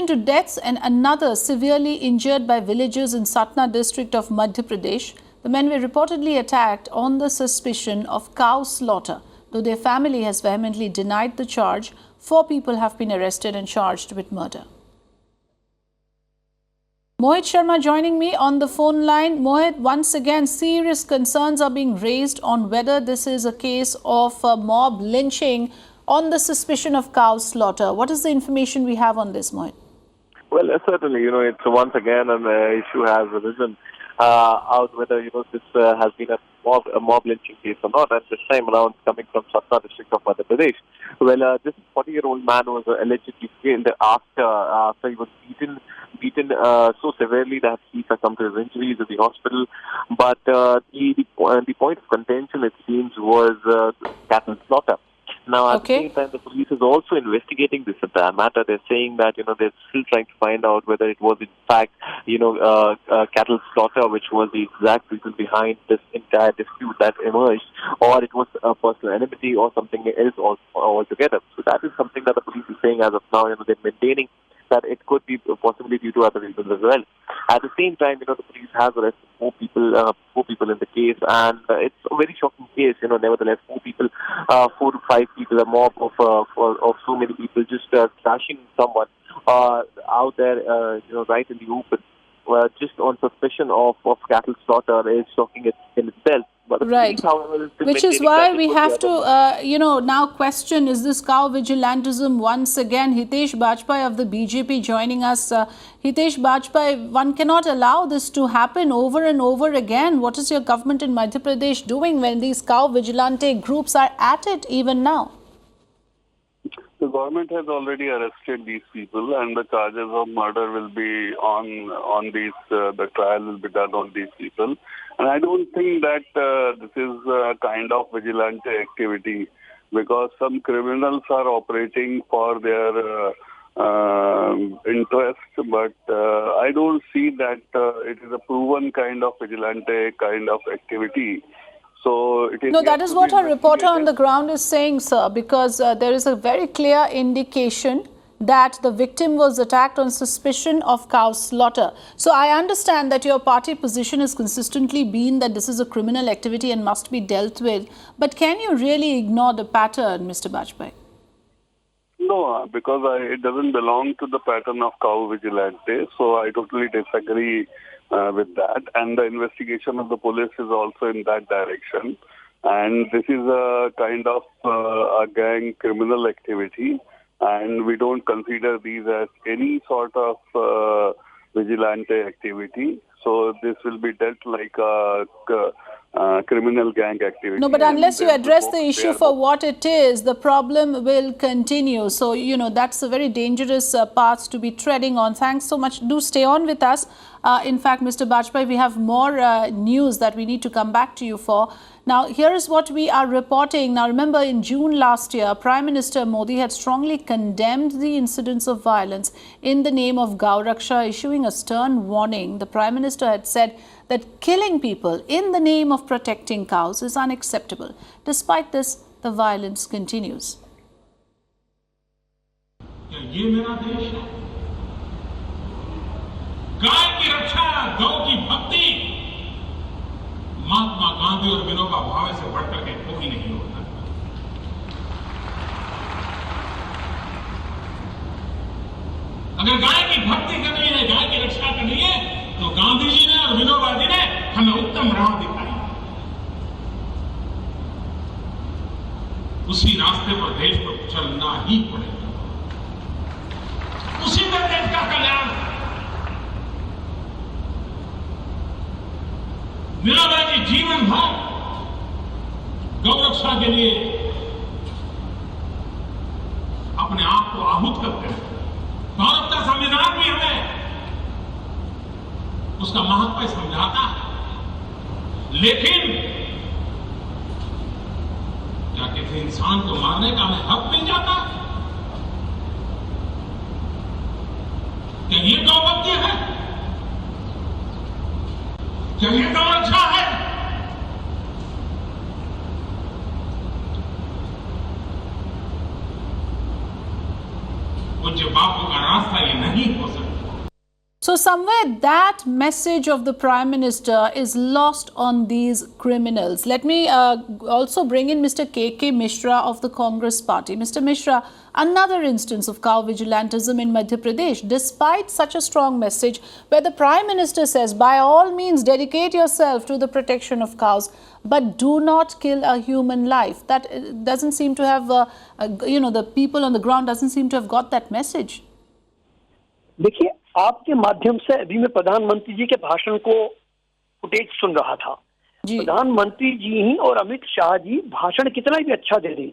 To deaths and another severely injured by villagers in Satna district of Madhya Pradesh. The men were reportedly attacked on the suspicion of cow slaughter. Though their family has vehemently denied the charge, 4 people have been arrested and charged with murder. Mohit Sharma joining me on the phone line. Mohit, once again, serious concerns are being raised on whether this is a case of mob lynching on the suspicion of cow slaughter. What is the information we have on this, Mohit? Well, certainly, it's once again an issue has arisen out whether, this has been a mob lynching case or not. And this time around, coming from Satna district of Madhya Pradesh. Well, this 40-year-old man was allegedly killed after he was beaten so severely that he succumbed to his injuries at the hospital. But the point of contention, it seems, was cattle slaughter. Now, at the same time, the police is also investigating this entire matter. They're saying that, they're still trying to find out whether it was, in fact, cattle slaughter, which was the exact reason behind this entire dispute that emerged, or it was a personal enmity or something else altogether. So that is something that the police is saying as of now. They're maintaining that it could be possibly due to other reasons as well. At the same time, the police has arrested 4 people in the case, and it's a very shocking case. Nevertheless, 4 to 5 people, a mob of so many people just trashing someone out there, right in the open, just on suspicion of cattle slaughter is shocking in itself. But right. Police, however, which is why we have to, now question, is this cow vigilantism once again? Hitesh Bajpai of the BJP joining us. Hitesh Bajpai, one cannot allow this to happen over and over again. What is your government in Madhya Pradesh doing when these cow vigilante groups are at it even now? The government has already arrested these people, and the charges of murder will be on these. The trial will be done on these people, and I don't think that this is a kind of vigilante activity, because some criminals are operating for their interest, but I don't see that it is a proven kind of vigilante kind of activity. So it is that is what our reporter on the ground is saying, sir, because there is a very clear indication that the victim was attacked on suspicion of cow slaughter. So I understand that your party position has consistently been that this is a criminal activity and must be dealt with. But can you really ignore the pattern, Mr. Bajpai? No, because it doesn't belong to the pattern of cow vigilante. So I totally disagree with that, and the investigation of the police is also in that direction, and this is a kind of a gang criminal activity, and we don't consider these as any sort of vigilante activity. So this will be dealt like a criminal gang activity. No, but unless you address the issue for what it is, the problem will continue. So, that's a very dangerous path to be treading on. Thanks so much. Do stay on with us. In fact, Mr. Bajpai, we have more news that we need to come back to you for. Now, here is what we are reporting. Now, remember, in June last year, Prime Minister Modi had strongly condemned the incidents of violence in the name of Gauraksha, issuing a stern warning. The Prime Minister had said that killing people in the name of protecting cows is unacceptable. Despite this, the violence continues. गाय की रक्षा, गौ की भक्ति महात्मा गांधी और विनोबा भावे से बढ़कर के कोई नहीं होता। अगर गाय की भक्ति करनी है, गाय की रक्षा करनी है, तो गांधी जी ने और विनोबा जी ने हमें उत्तम राह दिखाई। उसी रास्ते पर देश को चलना ही पड़ेगा, उसी में देश का कल्याण। विनोबा जी जीवन भर गौरक्षा के लिए अपने आप को आहूत करते हैं। भारत का संविधान भी हमें उसका महत्व समझाता है, लेकिन क्या किसी इंसान को मारने का हमें हक मिल जाता है? क्या ये गौरव है? क्या ये गौरक्षा है? पूज्य बापू का रास्ता ये नहीं है। So somewhere that message of the Prime Minister is lost on these criminals. Let me also bring in Mr. K.K. Mishra of the Congress Party. Mr. Mishra, another instance of cow vigilantism in Madhya Pradesh, despite such a strong message where the Prime Minister says, by all means, dedicate yourself to the protection of cows, but do not kill a human life. That doesn't seem to have, the people on the ground doesn't seem to have got that message. देखिए, आपके माध्यम से अभी मैं प्रधानमंत्री जी के भाषण को फुटेज सुन रहा था। प्रधानमंत्री जी ही और अमित शाह जी भाषण कितना भी अच्छा दे दें,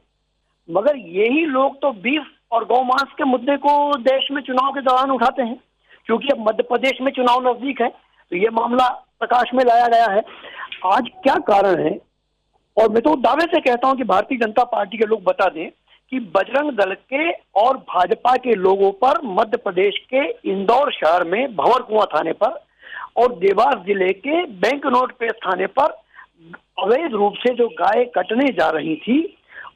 मगर यही लोग तो बीफ और गौमांस के मुद्दे को देश में चुनाव के दौरान उठाते हैं, क्योंकि अब मध्य प्रदेश में चुनाव नजदीक है तो ये मामला प्रकाश में लाया गया है। आज क्या कारण है, और मैं तो दावे से कहता हूं कि भारतीय जनता पार्टी के लोग बता दें कि बजरंग दल के और भाजपा के लोगों पर मध्य प्रदेश के इंदौर शहर में भंवरकुआं थाने पर और देवास जिले के बैंक नोट पेश थाने पर अवैध रूप से जो गाय कटने जा रही थी,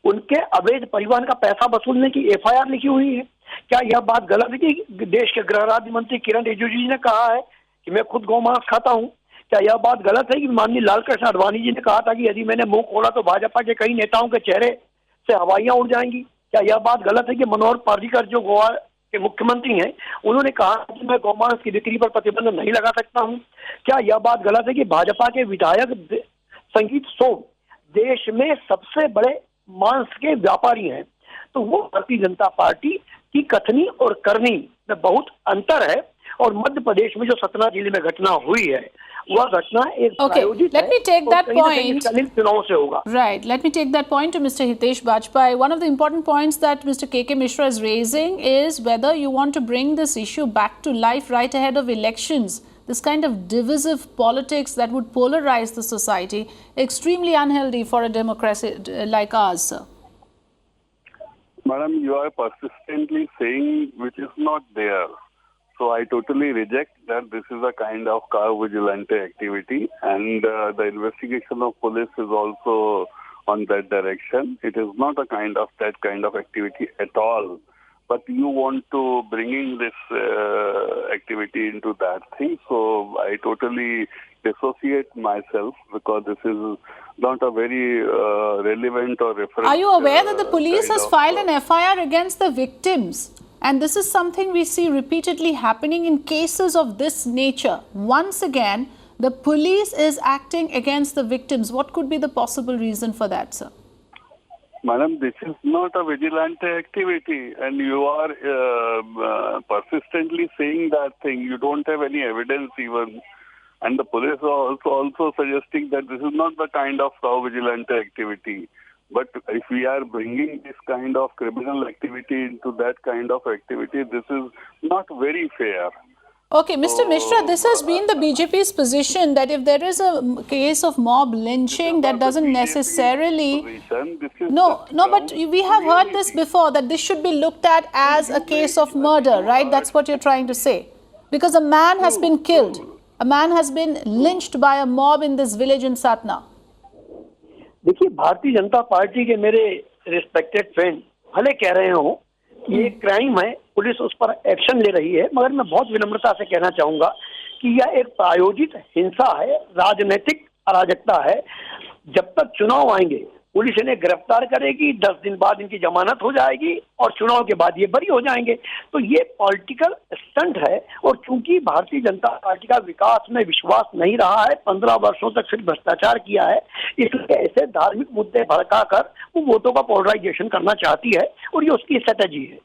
उनके अवैध परिवहन का पैसा वसूलने की एफआईआर लिखी हुई है। क्या यह बात गलत है कि देश के गृह राज्य मंत्री किरण रिजिजू जी ने कहा है कि मैं खुद गौमांस खाता हूं? क्या यह बात गलत है कि माननीय लालकृष्ण आडवाणी जी ने कहा था कि यदि मैंने मुंह खोला तो भाजपा के कई नेताओं के चेहरे से हवाइयां उड़ जाएंगी? क्या यह बात गलत है कि मनोहर पर्रिकर जो गोवा के मुख्यमंत्री हैं, उन्होंने कहा कि मैं गौमांस की बिक्री पर प्रतिबंध नहीं लगा सकता हूं? क्या यह बात गलत है कि भाजपा के विधायक संगीत सोम देश में सबसे बड़े मांस के व्यापारी हैं? तो वो भारतीय जनता पार्टी की कथनी और करनी में बहुत अंतर है। और मध्य प्रदेश में जो सतना जिले में घटना हुई है, वह घटना एक प्रायोजित है। Let me take that point. चुनाव से होगा। Right. Let me take that point to Mr. Hitesh Bajpai. One of the important points that Mr. K.K. Mishra is raising is whether you want to bring this issue back to life right ahead of elections. This kind of divisive politics that would polarize the society, extremely unhealthy for a democracy like ours, sir. Madam, you are persistently saying which is not there. So I totally reject that this is a kind of cow vigilante activity, and the investigation of police is also on that direction. It is not a that kind of activity at all. But you want to bringing this activity into that thing. So I totally dissociate myself because this is not a very relevant or reference. Are you aware that the police has filed an FIR against the victims? And this is something we see repeatedly happening in cases of this nature. Once again, the police is acting against the victims. What could be the possible reason for that, sir? Madam, this is not a vigilante activity, and you are persistently saying that thing. You don't have any evidence even. And the police are also suggesting that this is not the kind of cow vigilante activity. But if we are bringing this kind of criminal activity into that kind of activity, this is not very fair. Okay, Mr. Mishra, this has been the BJP's position that if there is a case of mob lynching, that doesn't necessarily... No, but we have heard this before, that this should be looked at as a case of murder, right? That's what you're trying to say. Because a man has been killed. A man has been lynched by a mob in this village in Satna. देखिए, Bharatiya Janata party के मेरे respected friend भले कह रहे हो ये crime है, police उस पर एक्शन ले रही है, मगर मैं बहुत विनम्रता से कहना चाहूंगा कि यह एक प्रायोजित हिंसा है, राजनीतिक अराजकता है। जब तक चुनाव आएंगे पुलिस इन्हें गिरफ्तार करेगी, 10 दिन बाद इनकी जमानत हो जाएगी और चुनाव के बाद ये बरी हो जाएंगे। तो ये पॉलिटिकल स्टंट है, और चूंकि भारतीय जनता पार्टी का विकास में विश्वास नहीं रहा है, 15 वर्षों तक सिर्फ भ्रष्टाचार किया है, इसलिए ऐसे धार्मिक मुद्दे भड़काकर वो वोटों का पोलराइजेशन करना चाहती है, और ये उसकी स्ट्रेटेजी है।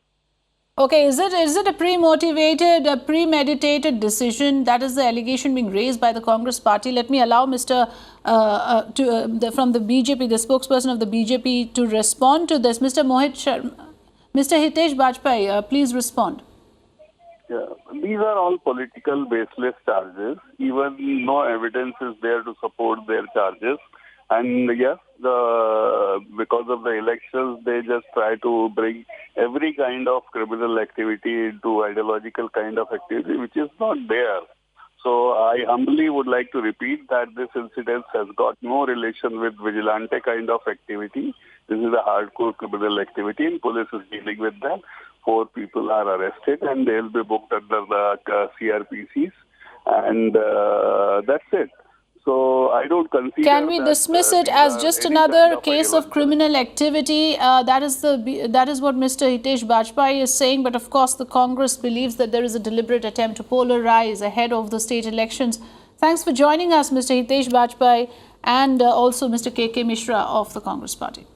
Okay, is it a pre-motivated, a premeditated decision? That is the allegation being raised by the Congress party. Let me allow Mr. From the BJP, the spokesperson of the BJP, to respond to this. Mr. Mohit Sharma, Mr. Hitesh Bajpai, please respond. Yeah, these are all political baseless charges. Even no evidence is there to support their charges. And yes, because of the elections, they just try to bring every kind of criminal activity into ideological kind of activity, which is not there. So I humbly would like to repeat that this incident has got no relation with vigilante kind of activity. This is a hardcore criminal activity, and police is dealing with that. 4 people are arrested and they'll be booked under the CRPCs, and that's it. So I don't consider. Can we dismiss it as just another case of criminal activity? That is what Mr. Hitesh Bajpai is saying. But of course, the Congress believes that there is a deliberate attempt to polarize ahead of the state elections. Thanks for joining us, Mr. Hitesh Bajpai, and also Mr. K.K. Mishra of the Congress Party.